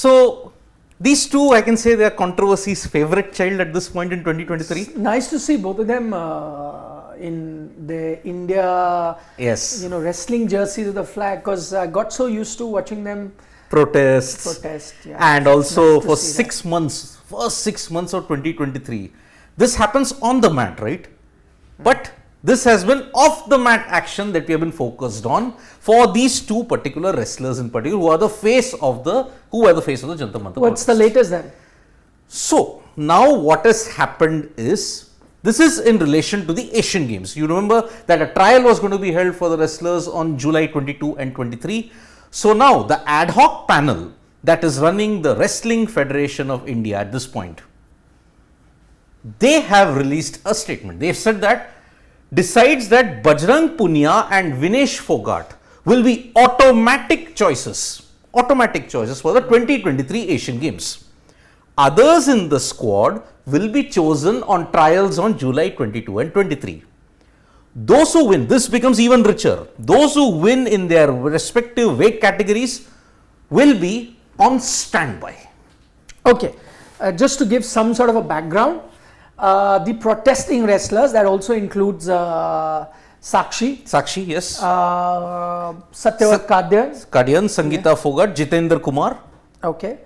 So these two, I can say, they are controversy's favorite child at this point in 2023. Nice to see both of them in the India, wrestling jerseys with the flag, because I got so used to watching them protest, yeah. And also nice for 6 months, first 6 months of 2023, this happens on the mat, right? But this has been off the mat action that we have been focused on for these two particular wrestlers in particular, who are the face of the Jantar Mantar. What's the latest then? So now what has happened is, this is in relation to the Asian Games. You remember that a trial was going to be held for the wrestlers on July 22 and 23. So now the ad hoc panel that is running the Wrestling Federation of India at this point, they have released a statement. They have said that, decides that Bajrang Punia and Vinesh Fogart will be automatic choices for the 2023 Asian Games. Others in the squad will be chosen on trials on July 22 and 23. Those who win, this becomes even richer. Those who win in their respective weight categories will be on standby. Okay, just to give some sort of a background, the protesting wrestlers, that also includes Sakshi, yes. Satyawat Kadian, Sangeeta Fogart, Jitendra Kumar. Okay.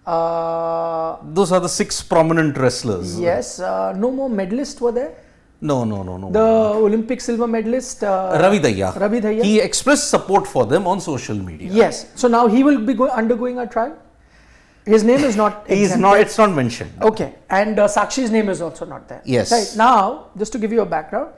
Those are the 6 prominent wrestlers. Yes. No more medalists were there? No. The Olympic silver medalist Ravi Daya. He expressed support for them on social media. Yes. So now he will be undergoing a trial? His name is not. It's not mentioned. Okay. And Sakshi's name is also not there. Yes. Right. Now, just to give you a background,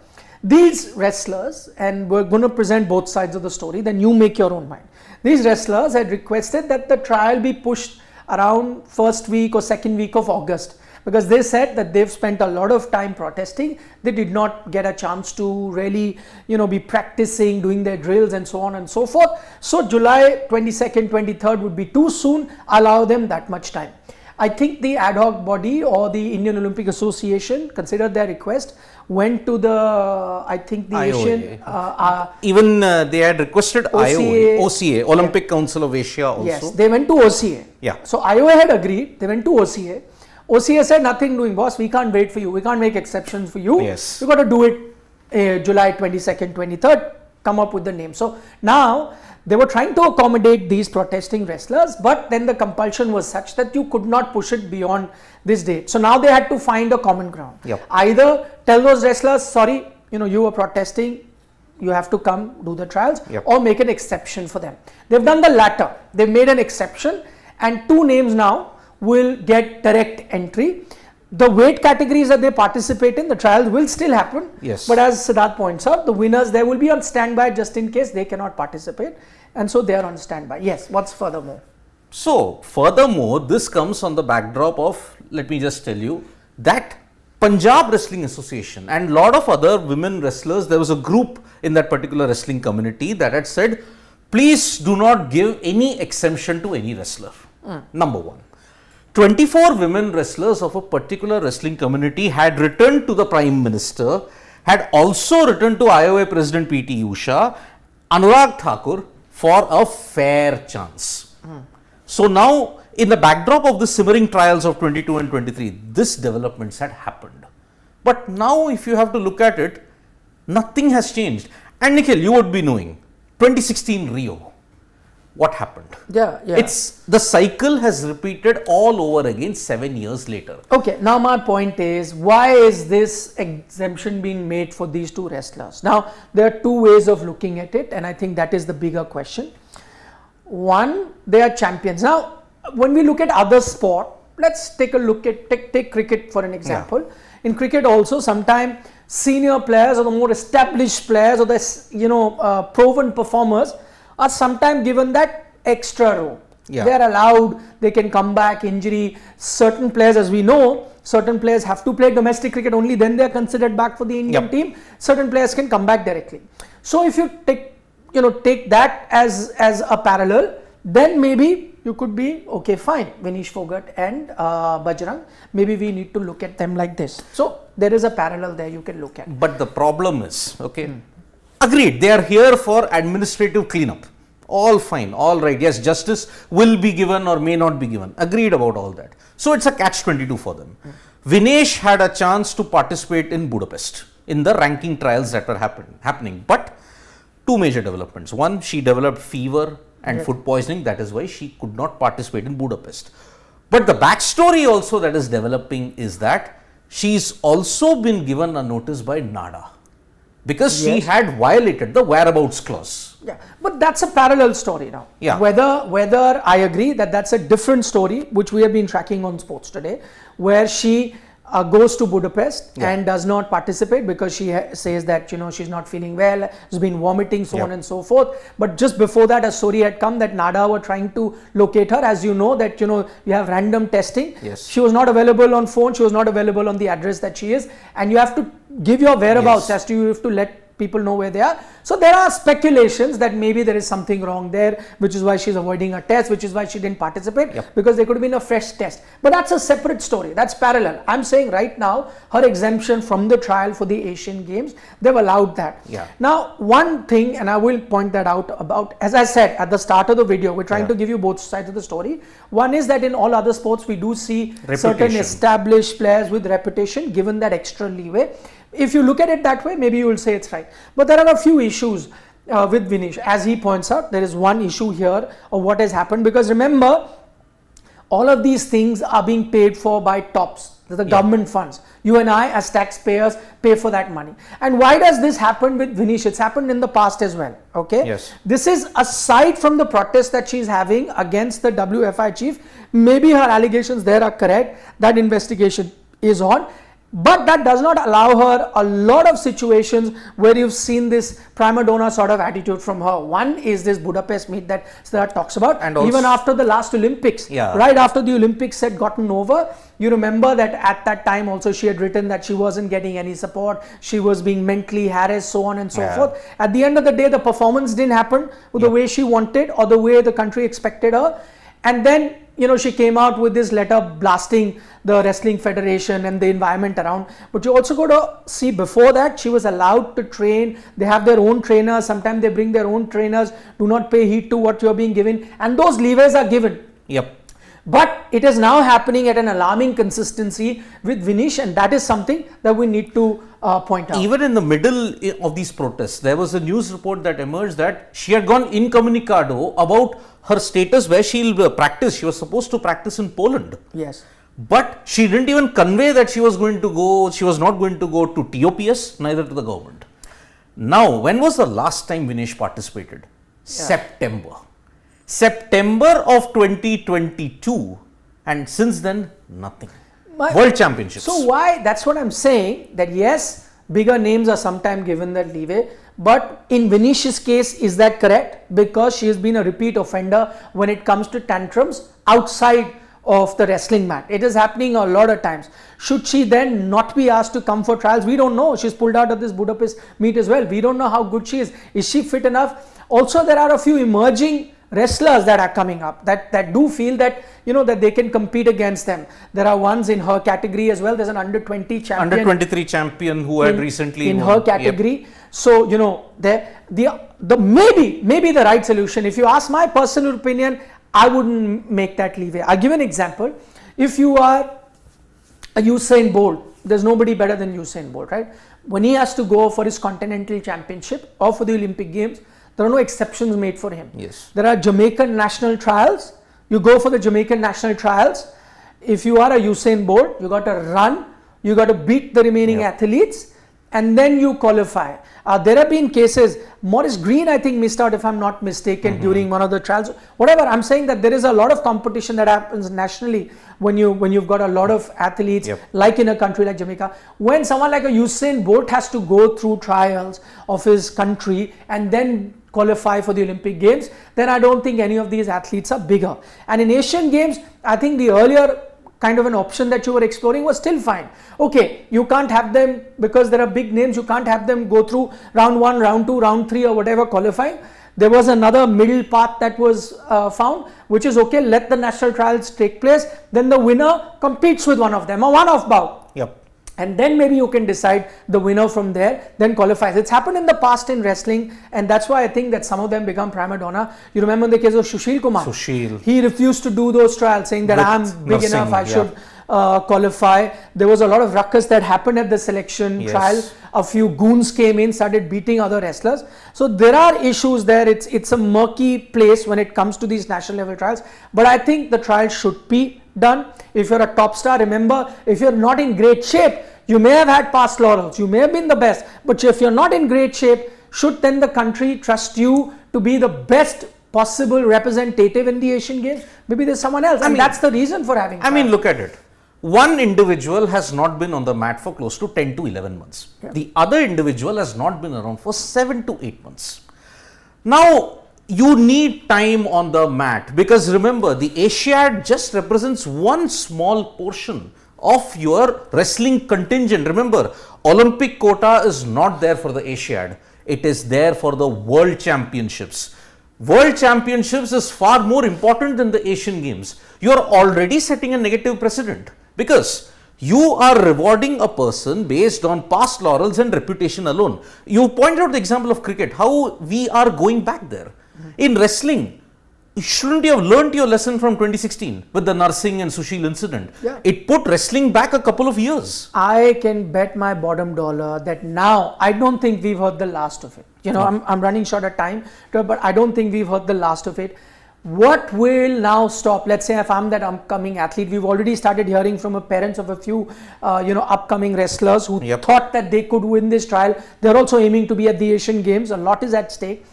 these wrestlers, and we're going to present both sides of the story, then you make your own mind. These wrestlers had requested that the trial be pushed around first week or second week of August, because they said that they've spent a lot of time protesting. They did not get a chance to really, be practicing, doing their drills and so on and so forth. So July 22nd, 23rd would be too soon. Allow them that much time. I think the ad hoc body or the Indian Olympic Association considered their request, went to the, I think the IOA. Even they had requested OCA, Olympic Council of Asia also. Yes, they went to OCA. Yeah. So IOA had agreed, they went to OCA. OCA said, nothing doing, boss, we can't wait for you, we can't make exceptions for you. Yes. We got to do it July 22nd, 23rd, come up with the name. So now they were trying to accommodate these protesting wrestlers, but then the compulsion was such that you could not push it beyond this date. So now they had to find a common ground. Yep. Either tell those wrestlers, sorry, you were protesting, you have to come do the trials, or make an exception for them. They've done the latter. They've made an exception, and 2 names now will get direct entry. The weight categories that they participate in, the trials will still happen. Yes. But as Siddharth points out, the winners, they will be on standby just in case they cannot participate. And so they are on standby. Yes, what's furthermore? So, furthermore, this comes on the backdrop of, let me just tell you, that Punjab Wrestling Association and lot of other women wrestlers, there was a group in that particular wrestling community that had said, please do not give any exemption to any wrestler. Number 1. 24 women wrestlers of a particular wrestling community had written to the Prime Minister, had also written to IOA President PT Usha, Anurag Thakur, for a fair chance. So now, in the backdrop of the simmering trials of 22 and 23, this developments had happened. But now, if you have to look at it, nothing has changed. And Nikhil, you would be knowing, 2016 Rio. What happened? Yeah. It's the cycle has repeated all over again 7 years later. Okay, now my point is, why is this exemption being made for these 2 wrestlers? Now, there are 2 ways of looking at it, and I think that is the bigger question. One, they are champions. Now, when we look at other sport, let's take a look at, take cricket for an example. Yeah. In cricket also, sometimes senior players or the more established players or the proven performers are sometimes given that extra row. Yeah. They are allowed, they can come back, injury. Certain players, as we know, certain players have to play domestic cricket, only then they are considered back for the Indian team. Certain players can come back directly. So if you take that as a parallel, then maybe you could be, okay, fine, Vinesh Fogart and Bajrang, maybe we need to look at them like this. So there is a parallel there you can look at. But the problem is, agreed, they are here for administrative cleanup. All fine, all right. Yes, justice will be given or may not be given. Agreed about all that. So it's a catch-22 for them. Vinesh had a chance to participate in Budapest in the ranking trials that were happening. But two major developments. One, she developed fever and food poisoning. That is why she could not participate in Budapest. But the backstory also that is developing is that she's also been given a notice by NADA because she had violated the whereabouts clause. Yeah, but that's a parallel story now. Yeah. Whether I agree that that's a different story, which we have been tracking on Sports Today, where she goes to Budapest and does not participate because she says that she's not feeling well, has been vomiting, so on and so forth. But just before that, a story had come that NADA were trying to locate her. As you know that you have random testing. Yes. She was not available on phone. She was not available on the address that she is, and you have to give your whereabouts as to you have to let people know where they are. So there are speculations that maybe there is something wrong there, which is why she's avoiding a test, which is why she didn't participate, because there could have been a fresh test. But that's a separate story. That's parallel. I'm saying right now, her exemption from the trial for the Asian Games, they've allowed that. Yeah. Now, one thing, and I will point that out about, as I said at the start of the video, we're trying to give you both sides of the story. One is that in all other sports, we do see certain established players with reputation given that extra leeway. If you look at it that way, maybe you will say it's right. But there are a few issues with Vinesh. As he points out, there is one issue here of what has happened, because remember, all of these things are being paid for by tops, the government funds. You and I as taxpayers pay for that money. And why does this happen with Vinesh? It's happened in the past as well. Okay. Yes. This is aside from the protest that she's having against the WFI chief. Maybe her allegations there are correct. That investigation is on. But that does not allow her a lot of situations where you've seen this prima donna sort of attitude from her. One is this Budapest meet that Siddharth talks about. And even after the last Olympics, right after the Olympics had gotten over, you remember that at that time also she had written that she wasn't getting any support. She was being mentally harassed, so on and so forth. At the end of the day, the performance didn't happen the way she wanted or the way the country expected her. And then, she came out with this letter blasting the Wrestling Federation and the environment around. But you also got to see, before that, she was allowed to train. They have their own trainers. Sometimes they bring their own trainers. Do not pay heed to what you're being given. And those leeways are given. But it is now happening at an alarming consistency with Vinesh, and that is something that we need to point out. Even in the middle of these protests, there was a news report that emerged that she had gone incommunicado about her status where she'll practice. She was supposed to practice in Poland. Yes. But she didn't even convey that she was not going to go to TOPS, neither to the government. Now, when was the last time Vinesh participated? September of 2022, and since then, nothing. World Championships. So why, that's what I'm saying, that yes, bigger names are sometimes given that leeway, but in Vinesh's case, is that correct? Because she has been a repeat offender when it comes to tantrums outside of the wrestling mat. It is happening a lot of times. Should she then not be asked to come for trials? We don't know. She's pulled out of this Budapest meet as well. We don't know how good she is. Is she fit enough? Also, there are a few emerging wrestlers that are coming up that do feel that that they can compete against them. There are ones in her category as well. There's an under 20 champion, under 23 champion who had recently in her category. So the maybe the right solution. If you ask my personal opinion, I wouldn't make that leeway. I'll give an example. If you are a Usain Bolt, there's nobody better than Usain Bolt, right? When he has to go for his continental championship or for the Olympic Games, there are no exceptions made for him. Yes. There are Jamaican national trials. You go for the Jamaican national trials. If you are a Usain Bolt, you got to run, you got to beat the remaining athletes, and then you qualify. There have been cases, Maurice Green, I think, missed out, if I'm not mistaken, during one of the trials. Whatever, I'm saying that there is a lot of competition that happens nationally when you've got a lot of athletes, like in a country like Jamaica. When someone like a Usain Bolt has to go through trials of his country and then qualify for the Olympic Games, then I don't think any of these athletes are bigger. And in Asian Games, I think the earlier kind of an option that you were exploring was still fine. Okay, you can't have them, because there are big names, you can't have them go through round 1, round 2, round 3 or whatever qualifying. There was another middle path that was found, which is okay, let the national trials take place, then the winner competes with one of them, a one-off bout. and then maybe you can decide the winner from there, then qualifies. It's happened in the past in wrestling, and that's why I think that some of them become prima donna. You remember the case of Sushil Kumar? He refused to do those trials, saying that I'm big enough, I should qualify. There was a lot of ruckus that happened at the selection trial. A few goons came in, started beating other wrestlers. So there are issues there. It's a murky place when it comes to these national level trials. But I think the trial should be done. If you're a top star, remember, if you're not in great shape, you may have had past laurels, you may have been the best, but if you're not in great shape, should then the country trust you to be the best possible representative in the Asian Games? Maybe there's someone else, and that's the reason for having trials. I mean, look at it. One individual has not been on the mat for close to 10 to 11 months. The other individual has not been around for 7 to 8 months. Now, you need time on the mat, because remember, the Asiad just represents one small portion of your wrestling contingent. Remember, Olympic quota is not there for the Asiad. It is there for the World Championships. World Championships is far more important than the Asian Games. You are already setting a negative precedent, because you are rewarding a person based on past laurels and reputation alone. You pointed out the example of cricket, how we are going back there. In wrestling, shouldn't you have learnt your lesson from 2016 with the Narsingh and Sushil incident? It put wrestling back a couple of years. I can bet my bottom dollar that now, I don't think we've heard the last of it. You know, I'm running short of time, but I don't think we've heard the last of it. What will now stop? Let's say if I'm that upcoming athlete, we've already started hearing from the parents of a few, upcoming wrestlers who thought that they could win this trial. They're also aiming to be at the Asian Games. A lot is at stake.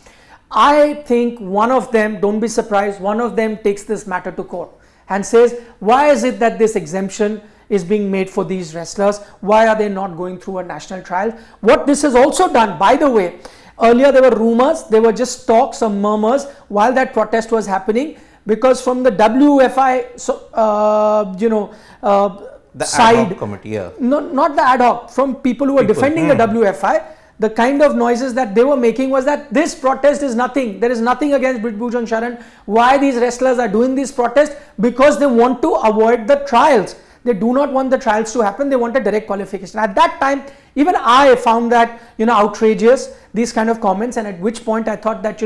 I think one of them, don't be surprised, one of them takes this matter to court and says, why is it that this exemption is being made for these wrestlers? Why are they not going through a national trial? What this has also done, by the way, earlier there were rumors, there were just talks or murmurs while that protest was happening, because from the WFI, the side, ad hoc committee, no, not the ad hoc, from people who were defending the WFI, the kind of noises that they were making was that this protest is nothing. There is nothing against Brijbhushan Sharan. Why these wrestlers are doing this protest? Because they want to avoid the trials. They do not want the trials to happen. They want a direct qualification. At that time, even I found that, outrageous, these kind of comments. And at which point I thought that,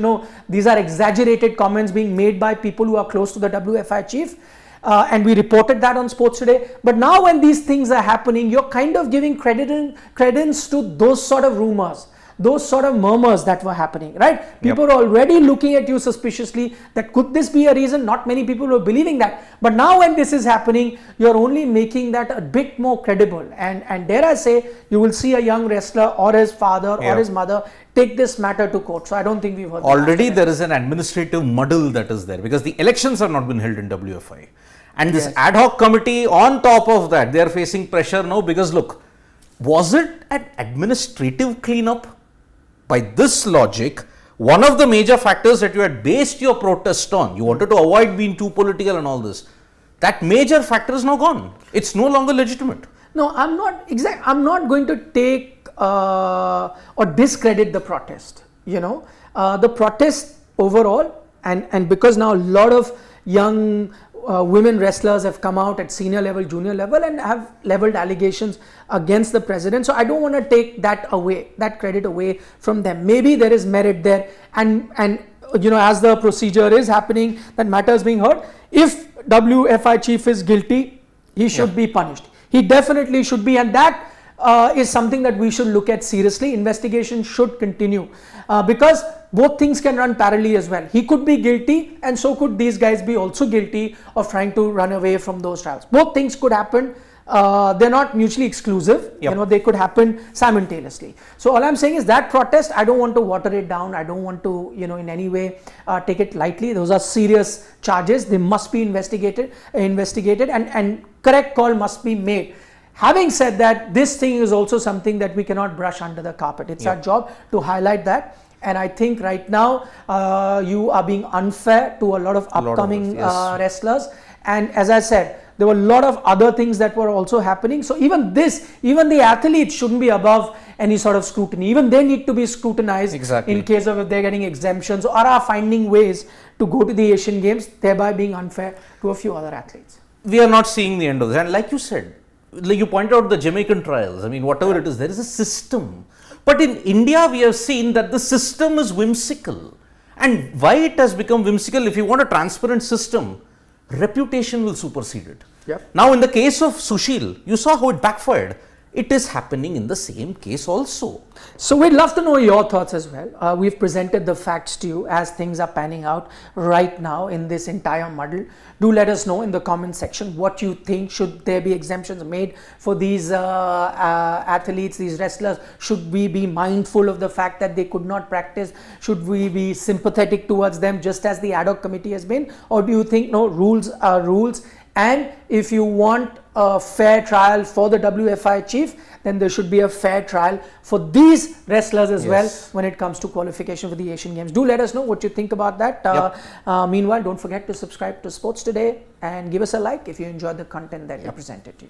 these are exaggerated comments being made by people who are close to the WFI chief. And we reported that on Sports Today. But now when these things are happening, you're kind of giving credence to those sort of rumors, those sort of murmurs that were happening, right? People are already looking at you suspiciously that could this be a reason? Not many people were believing that. But now when this is happening, you're only making that a bit more credible. And dare I say, you will see a young wrestler or his father or his mother take this matter to court. So I don't think we've heard already there is an administrative muddle that is there, because the elections have not been held in WFI. And this ad hoc committee, on top of that, they are facing pressure now, because look, was it an administrative cleanup? By this logic, one of the major factors that you had based your protest on, you wanted to avoid being too political and all this, that major factor is now gone. It's no longer legitimate. No, I'm not going to take or discredit the protest. The protest overall, and because now a lot of young women wrestlers have come out at senior level, junior level, and have leveled allegations against the president. So I don't want to take that credit away from them. Maybe there is merit there, and as the procedure is happening, that matter is being heard. If WFI chief is guilty, he should be punished. He definitely should be, and that is something that we should look at seriously. Investigation should continue, because both things can run parallelly as well. He could be guilty, and so could these guys be also guilty of trying to run away from those trials. Both things could happen. They're not mutually exclusive. They could happen simultaneously. So all I'm saying is that protest, I don't want to water it down. I don't want to, in any way take it lightly. Those are serious charges. They must be investigated, and correct call must be made. Having said that, this thing is also something that we cannot brush under the carpet. It's our job to highlight that. And I think right now you are being unfair to a lot of upcoming wrestlers. And as I said, there were a lot of other things that were also happening. So even the athletes shouldn't be above any sort of scrutiny. Even they need to be scrutinized in case of if they're getting exemptions or are finding ways to go to the Asian Games, thereby being unfair to a few other athletes. We are not seeing the end of this. And like you said, like you pointed out the Jamaican trials, I mean, whatever it is, there is a system. But in India, we have seen that the system is whimsical. And why it has become whimsical, if you want a transparent system, reputation will supersede it. Yep. Now, in the case of Sushil, you saw how it backfired. It is happening in the same case also. So we'd love to know your thoughts as well. We've presented the facts to you as things are panning out right now in this entire muddle. Do let us know in the comment section what you think. Should there be exemptions made for these athletes, these wrestlers? Should we be mindful of the fact that they could not practice? Should we be sympathetic towards them just as the ad hoc committee has been? Or do you think no, rules are rules? And if you want a fair trial for the WFI chief, then there should be a fair trial for these wrestlers as well when it comes to qualification for the Asian Games. Do let us know what you think about that. Meanwhile, don't forget to subscribe to Sports Today and give us a like if you enjoyed the content that we presented to you.